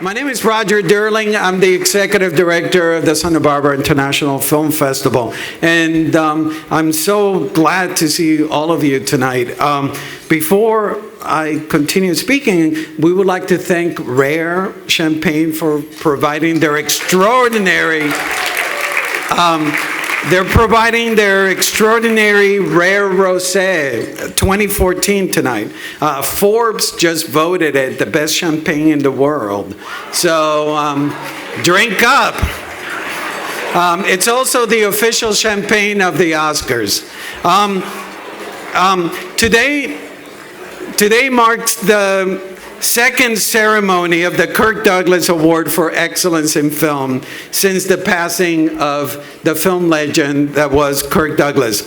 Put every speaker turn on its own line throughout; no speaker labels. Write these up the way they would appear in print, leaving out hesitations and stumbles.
My name is Roger Durling. I'm the executive director of the Santa Barbara International Film Festival. And I'm so glad to see all of you tonight. Before I continue speaking, we would like to thank Rare Champagne for providing their extraordinary Rare Rosé 2014 tonight. Forbes just voted it the best champagne in the world. So drink up. It's also the official champagne of the Oscars. Today marks the second ceremony of the Kirk Douglas Award for Excellence in Film since the passing of the film legend that was Kirk Douglas.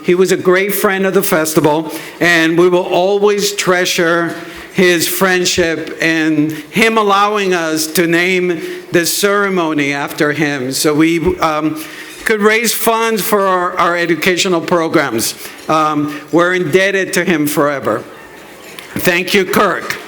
He was a great friend of the festival, and we will always treasure his friendship and him allowing us to name the ceremony after him so we could raise funds for our educational programs. We're indebted to him forever. Thank you, Kirk.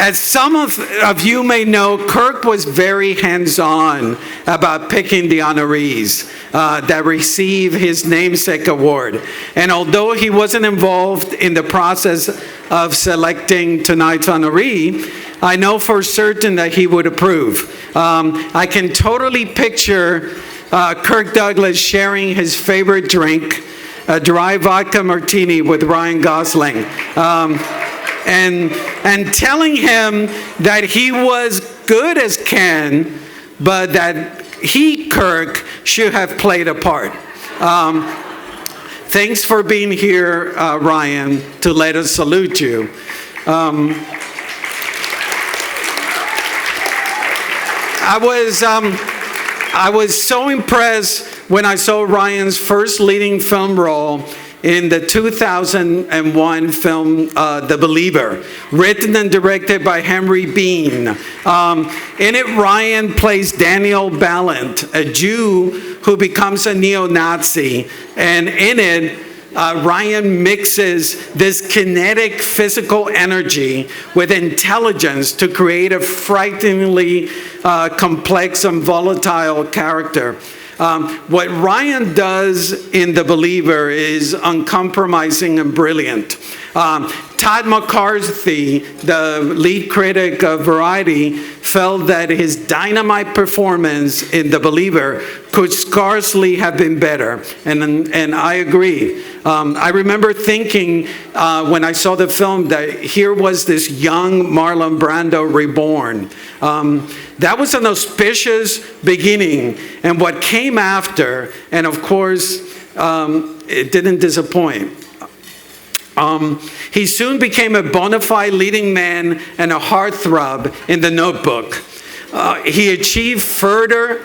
As some of you may know, Kirk was very hands-on about picking the honorees that receive his namesake award. And although he wasn't involved in the process of selecting tonight's honoree, I know for certain that he would approve. I can totally picture Kirk Douglas sharing his favorite drink, a dry vodka martini with Ryan Gosling, and telling him that he was good as Ken, but that he, Kirk, should have played a part. Thanks for being here, Ryan, to let us salute you. I was so impressed when I saw Ryan's first leading film role in the 2001 film The Believer, written and directed by Henry Bean. In it, Ryan plays Daniel Ballant, a Jew who becomes a neo-Nazi. And in it, Ryan mixes this kinetic physical energy with intelligence to create a frighteningly complex and volatile character. What Ryan does in The Believer is uncompromising and brilliant. Todd McCarthy, the lead critic of Variety, felt that his dynamite performance in The Believer could scarcely have been better, and I agree. I remember thinking when I saw the film that here was this young Marlon Brando reborn. That was an auspicious beginning, and what came after, and of course, it didn't disappoint. He soon became a bona fide leading man and a heartthrob in The Notebook. He achieved further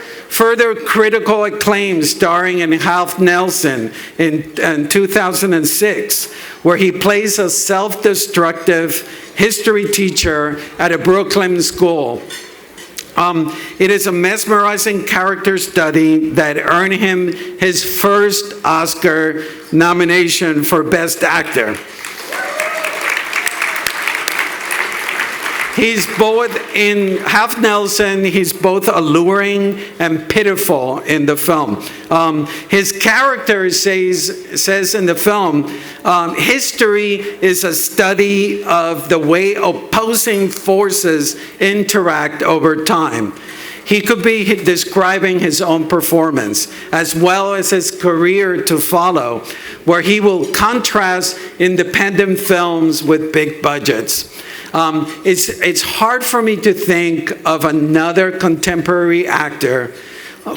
critical acclaim starring in Half Nelson in 2006, where he plays a self-destructive history teacher at a Brooklyn school. It is a mesmerizing character study that earned him his first Oscar nomination for Best Actor. He's both, in Half Nelson, he's both alluring and pitiful in the film. His character says in the film, history is a study of the way opposing forces interact over time. He could be describing his own performance, as well as his career to follow, where he will contrast independent films with big budgets. It's hard for me to think of another contemporary actor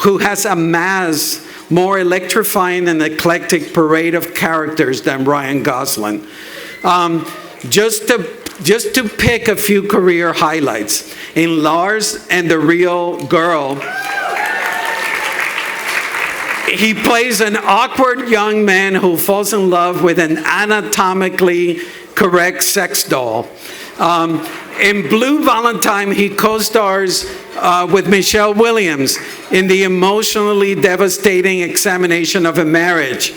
who has amassed more electrifying and eclectic parade of characters than Ryan Gosling. Just to pick a few career highlights. In Lars and the Real Girl, he plays an awkward young man who falls in love with an anatomically correct sex doll. In Blue Valentine, he co-stars with Michelle Williams in the emotionally devastating examination of a marriage.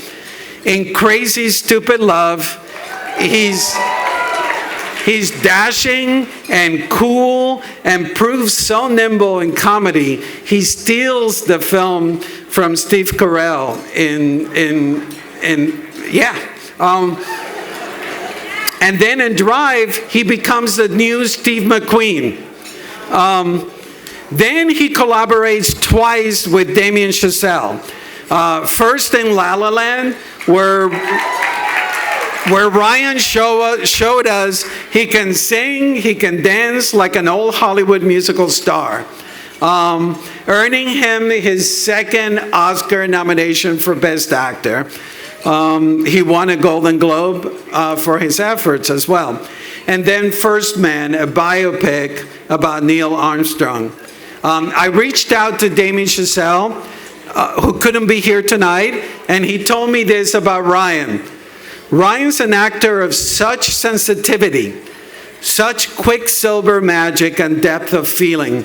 In Crazy Stupid Love, He's dashing and cool and proves so nimble in comedy. He steals the film from Steve Carell and then in Drive, he becomes the new Steve McQueen. Then he collaborates twice with Damien Chazelle. First in La La Land, where Ryan showed us he can sing, he can dance like an old Hollywood musical star, earning him his second Oscar nomination for Best Actor. He won a Golden Globe for his efforts as well. And then First Man, a biopic about Neil Armstrong. I reached out to Damien Chazelle, who couldn't be here tonight, and he told me this about Ryan. Ryan's an actor of such sensitivity, such quicksilver magic and depth of feeling.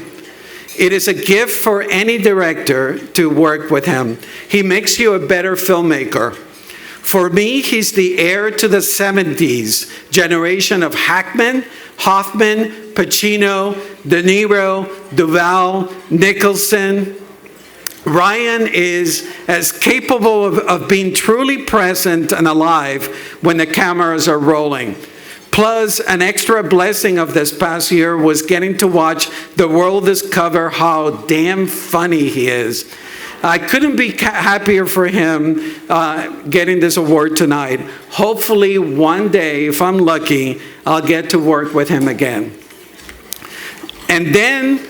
It is a gift for any director to work with him. He makes you a better filmmaker. For me, he's the heir to the 70s generation of Hackman, Hoffman, Pacino, De Niro, Duvall, Nicholson. Ryan is as capable of being truly present and alive when the cameras are rolling. Plus, an extra blessing of this past year was getting to watch the world discover how damn funny he is. I couldn't be happier for him getting this award tonight. Hopefully one day, if I'm lucky, I'll get to work with him again. And then,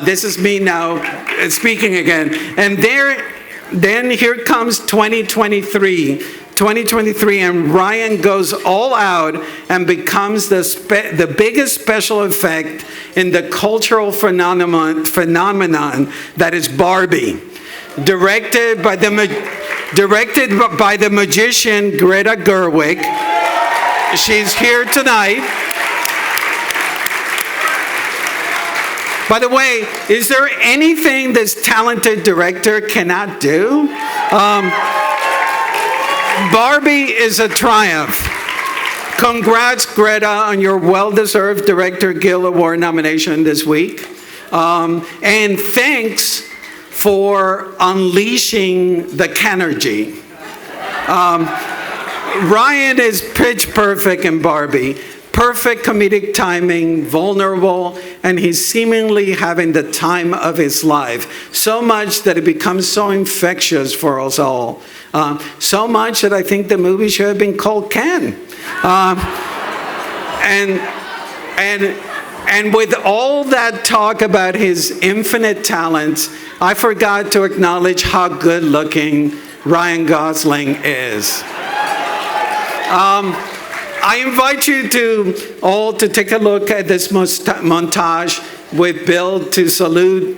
this is me now speaking again. And then here comes 2023, and Ryan goes all out and becomes the biggest special effect in the cultural phenomenon that is Barbie. Directed by the magician Greta Gerwig. She's here tonight. By the way, is there anything this talented director cannot do? Barbie is a triumph. Congrats, Greta, on your well-deserved Director Guild Award nomination this week. And thanks for unleashing the Canergy. Ryan is pitch perfect in Barbie. Perfect comedic timing, vulnerable, and he's seemingly having the time of his life. So much that it becomes so infectious for us all. So much that I think the movie should have been called Ken. And with all that talk about his infinite talents, I forgot to acknowledge how good looking Ryan Gosling is. I invite you all to take a look at this montage with Bill to salute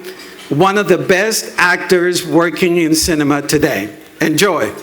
one of the best actors working in cinema today. Enjoy.